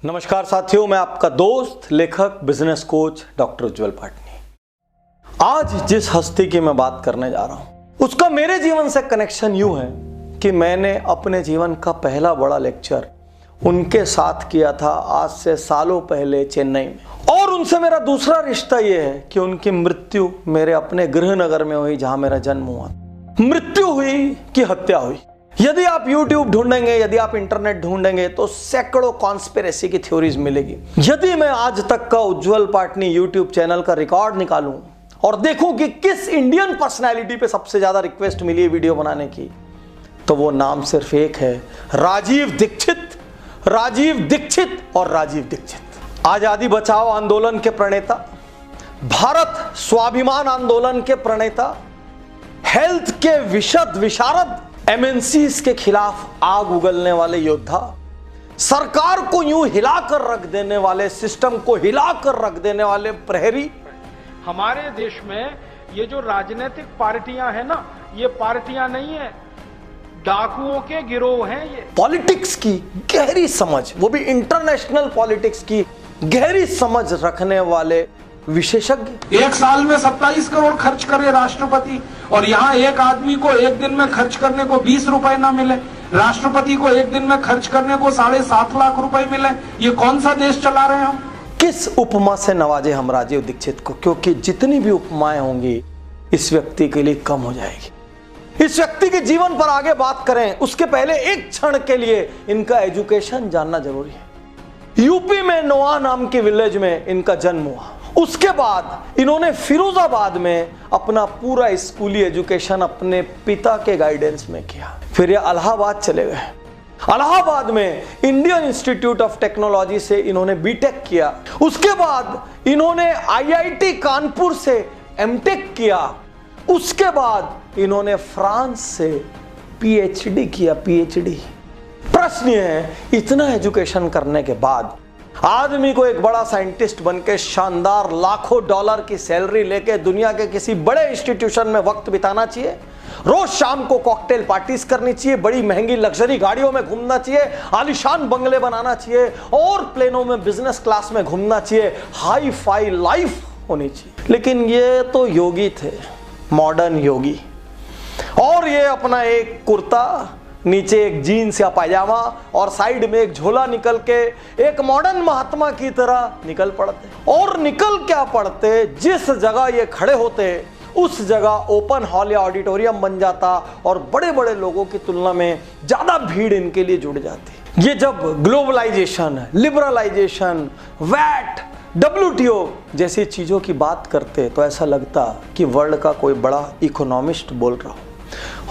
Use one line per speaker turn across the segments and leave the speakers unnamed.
नमस्कार साथियों, मैं आपका दोस्त लेखक बिजनेस कोच डॉक्टर उज्जवल पाटनी। आज जिस हस्ती की मैं बात करने जा रहा हूं उसका मेरे जीवन से कनेक्शन यूं है कि मैंने अपने जीवन का पहला बड़ा लेक्चर उनके साथ किया था आज से सालों पहले चेन्नई में, और उनसे मेरा दूसरा रिश्ता यह है कि उनकी मृत्यु मेरे अपने गृहनगर में हुई जहां मेरा जन्म हुआ। मृत्यु हुई कि हत्या हुई। यदि आप YouTube ढूंढेंगे, यदि आप इंटरनेट ढूंढेंगे तो सैकड़ों कॉन्स्पिरेसी की थ्योरीज मिलेगी। यदि मैं आज तक का उज्जवल पाटनी YouTube चैनल का रिकॉर्ड निकालूं और देखूं कि किस इंडियन पर्सनैलिटी पे सबसे ज्यादा रिक्वेस्ट मिली है वीडियो बनाने की, तो वो नाम सिर्फ एक है, राजीव दीक्षित। राजीव दीक्षित और राजीव दीक्षित आजादी बचाओ आंदोलन के प्रणेता, भारत स्वाभिमान आंदोलन के प्रणेता, हेल्थ के विशद विशारद, एमएनसीज के खिलाफ आग उगलने वाले योद्धा, सरकार को यूं हिलाकर रख देने वाले, सिस्टम को हिलाकर रख देने वाले प्रहरी।
हमारे देश में ये जो राजनीतिक पार्टियां हैं ना, ये पार्टियां नहीं है, डाकुओं के गिरोह हैं ये।
पॉलिटिक्स की गहरी समझ, वो भी इंटरनेशनल पॉलिटिक्स की गहरी समझ रखने वाले विशेषज्ञ।
एक साल में 27 करोड़ खर्च करे राष्ट्रपति, और यहाँ एक आदमी को एक दिन में खर्च करने को 20 रुपए ना मिले, राष्ट्रपति को एक दिन में खर्च करने को 7.5 लाख रुपए मिले। ये कौन सा देश चला रहे हैं हम?
किस उपमा से नवाजे हम राजीव दीक्षित को? क्योंकि जितनी भी उपमाएं होंगी इस व्यक्ति के लिए कम हो जाएगी। इस व्यक्ति के जीवन पर आगे बात करें उसके पहले एक क्षण के लिए इनका एजुकेशन जानना जरूरी है। यूपी में नोआ नाम के विलेज में इनका जन्म हुआ। उसके बाद इन्होंने फिरोजाबाद में अपना पूरा स्कूली एजुकेशन अपने पिता के गाइडेंस में किया। फिर ये इलाहाबाद चले गए। इलाहाबाद में इंडियन इंस्टीट्यूट ऑफ टेक्नोलॉजी से इन्होंने बीटेक किया। उसके बाद इन्होंने आईआईटी कानपुर से एमटेक किया। उसके बाद इन्होंने फ्रांस से पीएचडी किया। पीएचडी। प्रश्न यह है, इतना एजुकेशन करने के बाद आदमी को एक बड़ा साइंटिस्ट बनके शानदार लाखों डॉलर की सैलरी लेके दुनिया के किसी बड़े इंस्टीट्यूशन में वक्त बिताना चाहिए, रोज शाम को कॉकटेल पार्टीज करनी चाहिए, बड़ी महंगी लग्जरी गाड़ियों में घूमना चाहिए, आलीशान बंगले बनाना चाहिए और प्लेनों में बिजनेस क्लास में घूमना चाहिए, हाई फाई लाइफ होनी चाहिए। लेकिन ये तो योगी थे, मॉडर्न योगी, और ये अपना एक कुर्ता, नीचे एक जीन्स या पायजामा और साइड में एक झोला निकल के एक मॉडर्न महात्मा की तरह निकल पड़ते। और निकल क्या पड़ते, जिस जगह ये खड़े होते उस जगह ओपन हॉल या ऑडिटोरियम बन जाता और बड़े बड़े लोगों की तुलना में ज्यादा भीड़ इनके लिए जुड़ जाती। ये जब ग्लोबलाइजेशन, लिबरलाइजेशन, वैट, WTO जैसी चीजों की बात करते तो ऐसा लगता कि वर्ल्ड का कोई बड़ा इकोनॉमिस्ट बोल रहा हो।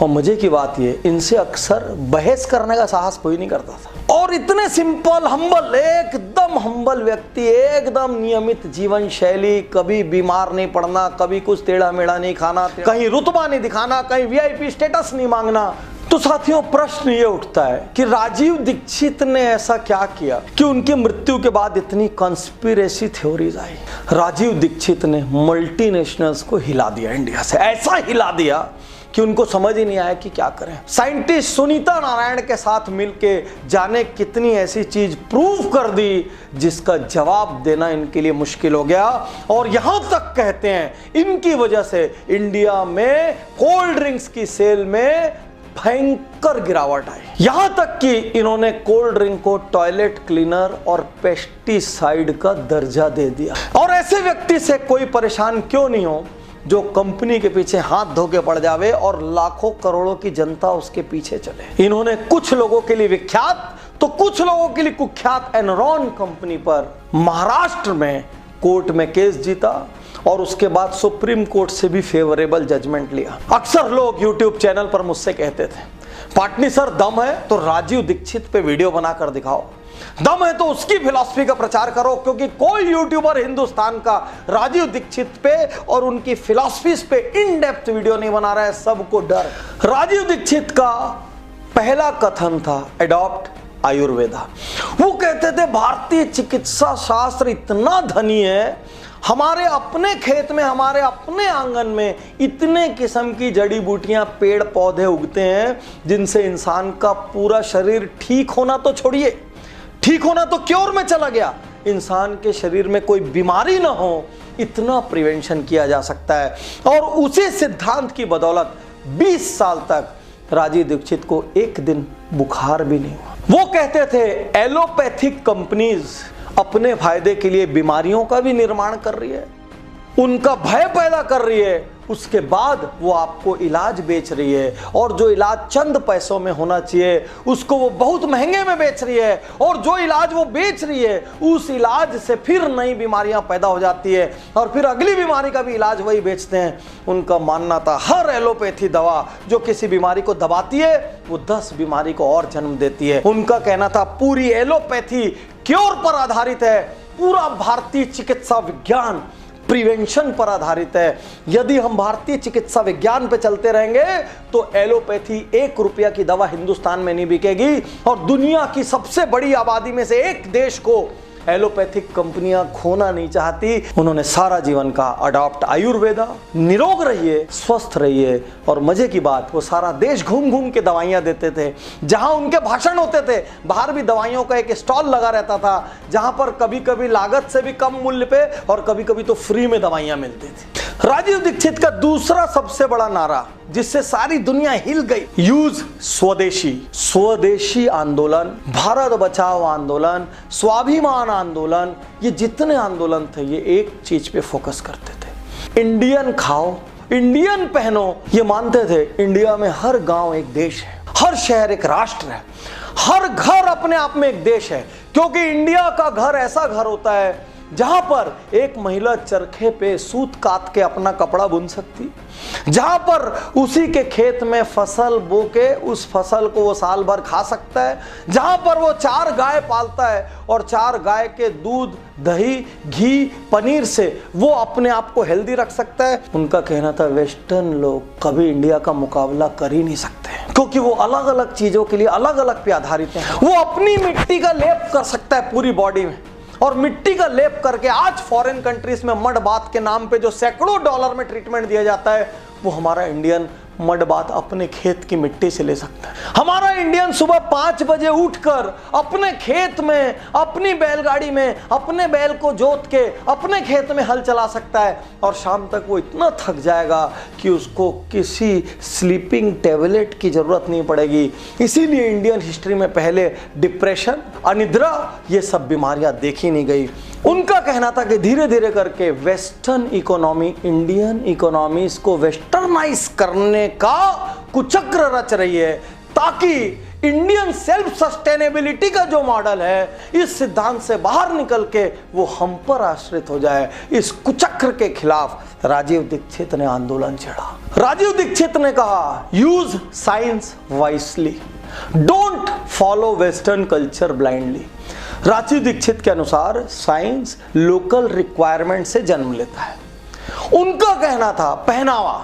और मजे की बात ये, इनसे अक्सर बहस करने का साहस कोई नहीं करता था। और इतने सिंपल, हम्बल, एकदम हम्बल व्यक्ति, एकदम नियमित जीवन शैली, कभी बीमार नहीं पड़ना, कभी कुछ टेढ़ा मेढ़ा नहीं खाना, कहीं रुतबा नहीं दिखाना, कहीं VIP स्टेटस नहीं मांगना। तो साथियों, प्रश्न ये उठता है कि राजीव दीक्षित ने ऐसा क्या किया कि उनकी मृत्यु के बाद इतनी कॉन्स्पिरेसी थ्योरीज आई। राजीव दीक्षित ने मल्टीनेशनल्स को हिला दिया, इंडिया से ऐसा हिला दिया कि उनको समझ ही नहीं आया कि क्या करें। साइंटिस्ट सुनीता नारायण के साथ मिलके जाने कितनी ऐसी चीज प्रूव कर दी जिसका जवाब देना इनके लिए मुश्किल हो गया। और यहां तक कहते हैं इनकी वजह से इंडिया में कोल्ड ड्रिंक्स की सेल में भयंकर गिरावट आई। यहां तक कि इन्होंने कोल्ड ड्रिंक को टॉयलेट क्लीनर और पेस्टिसाइड का दर्जा दे दिया। और ऐसे व्यक्ति से कोई परेशान क्यों नहीं हो जो कंपनी के पीछे हाथ धो के पड़ जावे और लाखों करोड़ों की जनता उसके पीछे चले। इन्होंने कुछ लोगों के लिए विख्यात तो कुछ लोगों के लिए कुख्यात एनरॉन कंपनी पर महाराष्ट्र में कोर्ट में केस जीता और उसके बाद सुप्रीम कोर्ट से भी फेवरेबल जजमेंट लिया। अक्सर लोग YouTube चैनल पर मुझसे कहते थे, पाटनी सर दम है तो राजीव दीक्षित पे वीडियो बनाकर दिखाओ, दम है तो उसकी फिलॉसफी का प्रचार करो, क्योंकि कोई यूट्यूबर हिंदुस्तान का राजीव दीक्षित पे और उनकी फिलॉसफीज पे इन डेप्थ वीडियो नहीं बना रहा है, सबको डर। राजीव दीक्षित का पहला कथन था एडॉप्ट आयुर्वेदा। वो कहते थे भारतीय चिकित्सा शास्त्र इतना धनी है, हमारे अपने खेत में, हमारे अपने आंगन में इतने किस्म की जड़ी बूटियां, पेड़ पौधे उगते हैं जिनसे इंसान का पूरा शरीर ठीक होना तो छोड़िए, ठीक होना तो क्योर में चला गया, इंसान के शरीर में कोई बीमारी ना हो, इतना प्रिवेंशन किया जा सकता है। और उसी सिद्धांत की बदौलत 20 साल तक राजीव दीक्षित को एक दिन बुखार भी नहीं हुआ। वो कहते थे एलोपैथिक कंपनीज अपने फायदे के लिए बीमारियों का भी निर्माण कर रही है, उनका भय पैदा कर रही है, उसके बाद वो आपको इलाज बेच रही है, और जो इलाज चंद पैसों में होना चाहिए उसको वो बहुत महंगे में बेच रही है, और जो इलाज वो बेच रही है उस इलाज से फिर नई बीमारियां पैदा हो जाती है, और फिर अगली बीमारी का भी इलाज वही बेचते हैं। उनका मानना था हर एलोपैथी दवा जो किसी बीमारी को दबाती है वो 10 बीमारी को और जन्म देती है। उनका कहना था पूरी एलोपैथी क्योर पर आधारित है, पूरा भारतीय चिकित्सा विज्ञान प्रिवेंशन पर आधारित है। यदि हम भारतीय चिकित्सा विज्ञान पे चलते रहेंगे तो एलोपैथी 1 रुपया की दवा हिंदुस्तान में नहीं बिकेगी, और दुनिया की सबसे बड़ी आबादी में से एक देश को एलोपैथिक कंपनियां खोना नहीं चाहती। उन्होंने सारा जीवन का अडॉप्ट आयुर्वेदा, निरोग रहिए, स्वस्थ रहिए, और मजे की बात वो सारा देश घूम घूम के दवाइयां देते थे। जहां उनके भाषण होते थे बाहर भी दवाइयों का एक स्टॉल लगा रहता था, जहां पर कभी कभी लागत से भी कम मूल्य पे और कभी कभी तो फ्री में दवाइयां मिलती थी। राजीव दीक्षित का दूसरा सबसे बड़ा नारा जिससे सारी दुनिया हिल गई, यूज स्वदेशी। स्वदेशी आंदोलन, भारत बचाओ आंदोलन, स्वाभिमान आंदोलन, ये जितने आंदोलन थे ये एक चीज पे फोकस करते थे, इंडियन खाओ, इंडियन पहनो। ये मानते थे इंडिया में हर गांव एक देश है, हर शहर एक राष्ट्र है, हर घर अपने आप में एक देश है, क्योंकि इंडिया का घर ऐसा घर होता है जहां पर एक महिला चरखे पे सूत काट के अपना कपड़ा बुन सकती, जहां पर उसी के खेत में फसल बो के उस फसल को वो साल भर खा सकता है, जहां पर वो 4 गाय पालता है और 4 गाय के दूध, दही, घी, पनीर से वो अपने आप को हेल्दी रख सकता है। उनका कहना था वेस्टर्न लोग कभी इंडिया का मुकाबला कर ही नहीं सकते, क्योंकि वो अलग अलग चीजों के लिए अलग अलग पे आधारित हैं। वो अपनी मिट्टी का लेप कर सकता है पूरी बॉडी में, और मिट्टी का लेप करके आज फॉरेन कंट्रीज में मड बाथ के नाम पे जो सैकड़ों डॉलर में ट्रीटमेंट दिया जाता है वो हमारा इंडियन मड बाथ अपने खेत की मिट्टी से ले सकता है। हमारा इंडियन सुबह 5 बजे उठकर अपने खेत में, अपनी बैलगाड़ी में, अपने बैल को जोत के अपने खेत में हल चला सकता है, और शाम तक वो इतना थक जाएगा कि उसको किसी स्लीपिंग टैबलेट की जरूरत नहीं पड़ेगी। इसीलिए इंडियन हिस्ट्री में पहले डिप्रेशन, अनिद्रा, ये सब बीमारियां देखी नहीं गई। उनका कहना था कि धीरे धीरे करके वेस्टर्न इकोनॉमी इंडियन इकोनॉमीज को वेस्टर्नाइज करने का कुचक्र रच रही है, ताकि इंडियन सेल्फ सस्टेनेबिलिटी का जो मॉडल है इस सिद्धांत से बाहर निकल के वो हम पर आश्रित हो जाए। इस कुचक्र के खिलाफ राजीव दीक्षित ने आंदोलन छेड़ा। राजीव दीक्षित ने कहा use science wisely, don't follow western culture blindly. Rajiv Dixit के अनुसार साइंस लोकल रिक्वायरमेंट से जन्म लेता है। उनका कहना था पहनावा,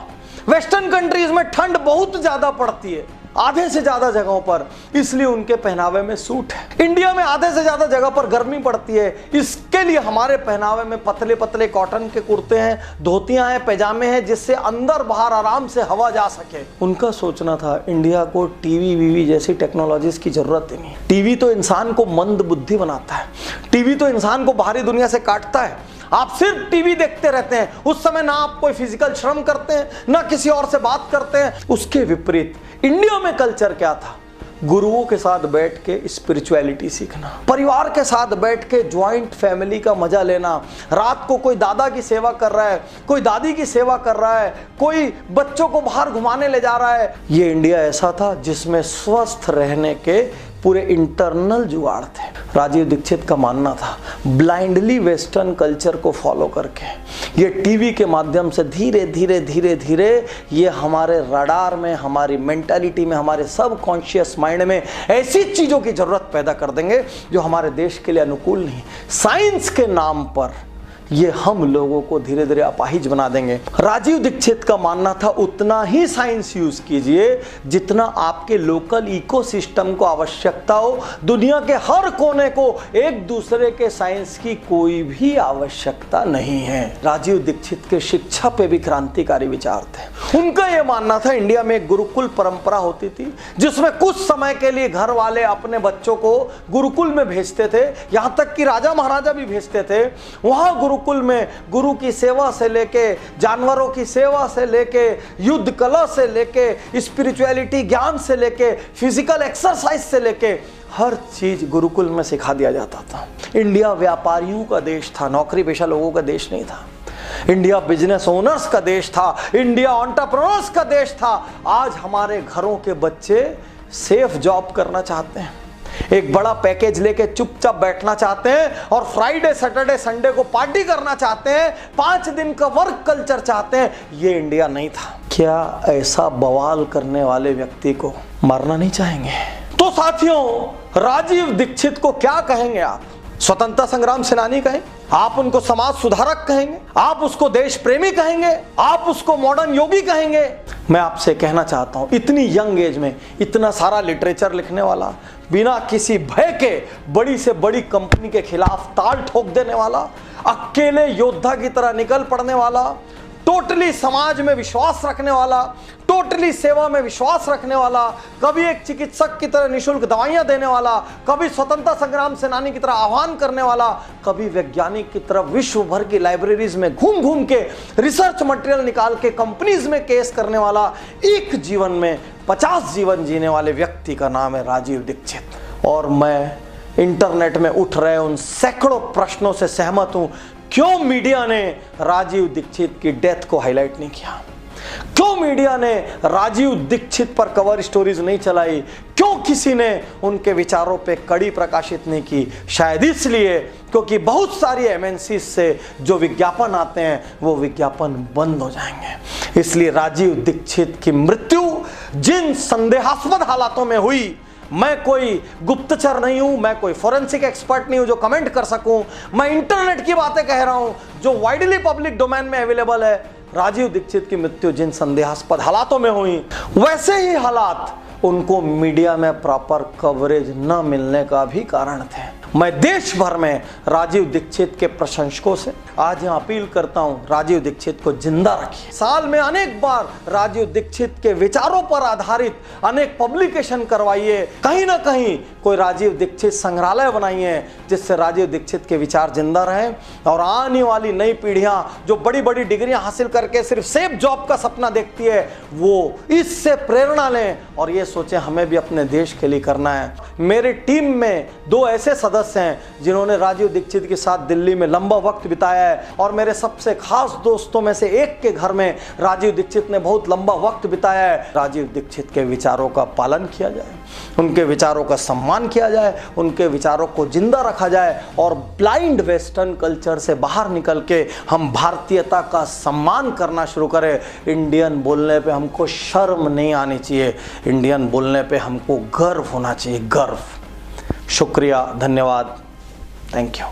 वेस्टर्न कंट्रीज में ठंड बहुत ज्यादा पड़ती है, आधे से ज्यादा जगहों पर, इसलिए उनके पहनावे में सूट है। इंडिया में आधे से ज्यादा जगह पर गर्मी पड़ती है, इसके लिए हमारे पहनावे में पतले पतले कॉटन के कुर्ते हैं, धोतियां हैं, पैजामे हैं, जिससे अंदर बाहर आराम से हवा जा सके। उनका सोचना था इंडिया को टीवी वीवी जैसी टेक्नोलॉजीज की जरूरत ही नहीं। टीवी तो इंसान को मंद बुद्धि बनाता है, टीवी तो इंसान को बाहरी दुनिया से काटता है। आप सिर्फ टीवी देखते रहते हैं, उस समय ना आप कोई फिजिकल श्रम करते हैं, ना किसी और से बात करते हैं। उसके विपरीत इंडिया में कल्चर क्या था? गुरुओं के साथ बैठ के स्पिरिचुअलिटी सीखना, परिवार के साथ बैठ के ज्वाइंट फैमिली का मजा लेना। रात को कोई दादा की सेवा कर रहा है, कोई दादी की सेवा कर रहा है, कोई बच्चों को बाहर घुमाने ले जा रहा है। ये इंडिया ऐसा था जिसमें स्वस्थ रहने के पूरे इंटरनल जुगाड़ थे। राजीव दीक्षित का मानना था ब्लाइंडली वेस्टर्न कल्चर को फॉलो करके ये टीवी के माध्यम से धीरे धीरे धीरे धीरे ये हमारे रडार में, हमारी मेंटालिटी में, हमारे सब कॉन्शियस माइंड में ऐसी चीजों की जरूरत पैदा कर देंगे जो हमारे देश के लिए अनुकूल नहीं। साइंस के नाम पर ये हम लोगों को धीरे धीरे अपाहिज बना देंगे। राजीव दीक्षित का मानना था उतना ही साइंस यूज कीजिए जितना आपके लोकल इकोसिस्टम को आवश्यकता हो। दुनिया के हर कोने को एक दूसरे के साइंस की कोई भी आवश्यकता नहीं है। राजीव दीक्षित के शिक्षा पे भी क्रांतिकारी विचार थे। उनका यह मानना था इंडिया में एक गुरुकुल परंपरा होती थी जिसमें कुछ समय के लिए घर वाले अपने बच्चों को गुरुकुल में भेजते थे, यहां तक कि राजा महाराजा भी भेजते थे। वहां गुरुकुल में गुरु की सेवा से लेके, जानवरों की सेवा से लेके, युद्ध कला से लेके, स्पिरिचुअलिटी ज्ञान से लेके, फिजिकल एक्सरसाइज से लेके हर चीज गुरुकुल में सिखा दिया जाता था। इंडिया व्यापारियों का देश था, नौकरी पेशा लोगों का देश नहीं था। इंडिया बिजनेस ओनर्स का देश था, इंडिया एंटरप्रेन्योर्स का देश था। आज हमारे घरों के बच्चे सेफ जॉब करना चाहते हैं, एक बड़ा पैकेज लेके चुपचाप बैठना चाहते हैं और फ्राइडे सैटरडे संडे को पार्टी करना चाहते हैं, 5 दिन का वर्क कल्चर चाहते हैं। ये इंडिया नहीं था। क्या ऐसा बवाल करने वाले व्यक्ति को मारना नहीं चाहेंगे? तो साथियों, राजीव दीक्षित को क्या कहेंगे आप? स्वतंत्रता संग्राम सेनानी कहें, आप उनको समाज सुधारक कहेंगे, आप उसको देश प्रेमी कहेंगे, आप उसको मॉडर्न योगी कहेंगे? मैं आपसे कहना चाहता हूं, इतनी यंग एज में इतना सारा लिटरेचर लिखने वाला, बिना किसी भय के बड़ी से बड़ी कंपनी के खिलाफ ताल ठोक देने वाला, अकेले योद्धा की तरह निकल पड़ने वाला, टोटली समाज में विश्वास रखने वाला, टोटली सेवा में विश्वास रखने वाला, कभी एक चिकित्सक की तरह निःशुल्क दवाइयां देने वाला, कभी स्वतंत्रता संग्राम सेनानी की तरह आह्वान करने वाला, कभी वैज्ञानिक की तरह विश्व भर की लाइब्रेरीज में घूम घूम के रिसर्च मटेरियल निकाल के कंपनीज में केस करने वाला, एक जीवन में 50 जीवन जीने वाले व्यक्ति का नाम है राजीव दीक्षित। और मैं इंटरनेट में उठ रहे उन सैकड़ों प्रश्नों से सहमत हूं, क्यों मीडिया ने राजीव दीक्षित की डेथ को हाईलाइट नहीं किया? क्यों मीडिया ने राजीव दीक्षित पर कवर स्टोरीज नहीं चलाई? क्यों किसी ने उनके विचारों पे कड़ी प्रकाशित नहीं की? शायद इसलिए क्योंकि बहुत सारी एमएनसी से जो विज्ञापन आते हैं वो विज्ञापन बंद हो जाएंगे। इसलिए राजीव दीक्षित की मृत्यु जिन संदेहास्पद हालातों में हुई, मैं कोई गुप्तचर नहीं हूं, मैं कोई फोरेंसिक एक्सपर्ट नहीं हूं जो कमेंट कर सकूं, मैं इंटरनेट की बातें कह रहा हूं जो वाइडली पब्लिक डोमेन में अवेलेबल है। राजीव दीक्षित की मृत्यु जिन संदेहास्पद हालातों में हुई, वैसे ही हालात उनको मीडिया में प्रॉपर कवरेज न मिलने का भी कारण थे। मैं देश भर में राजीव दीक्षित के प्रशंसकों से आज यहां अपील करता हूं, राजीव दीक्षित को जिंदा रखिए। साल में अनेक बार राजीव दीक्षित के विचारों पर आधारित अनेक पब्लिकेशन करवाइए, कहीं ना कहीं कोई राजीव दीक्षित संग्रहालय बनाइए जिससे राजीव दीक्षित के विचार जिंदा रहें और आने वाली नई पीढ़ियां जो बड़ी बड़ी डिग्रियां हासिल करके सिर्फ सेफ जॉब का सपना देखती है, वो इससे प्रेरणा लें और ये सोचें हमें भी अपने देश के लिए करना है। मेरी टीम में 2 ऐसे सदस्य हैं जिन्होंने राजीव दीक्षित के साथ दिल्ली में लंबा वक्त बिताया है और मेरे सबसे खास दोस्तों में से एक के घर में राजीव दीक्षित ने बहुत लंबा वक्त बिताया है। राजीव दीक्षित के विचारों का पालन किया जाए, उनके विचारों का सम्मान किया जाए, उनके विचारों को जिंदा रखा जाए और ब्लाइंड वेस्टर्न कल्चर से बाहर निकल के हम भारतीयता का सम्मान करना शुरू करें। इंडियन बोलने पे हमको शर्म नहीं आनी चाहिए, इंडियन बोलने पे हमको गर्व होना चाहिए, गर्व। शुक्रिया, धन्यवाद, थैंक यू।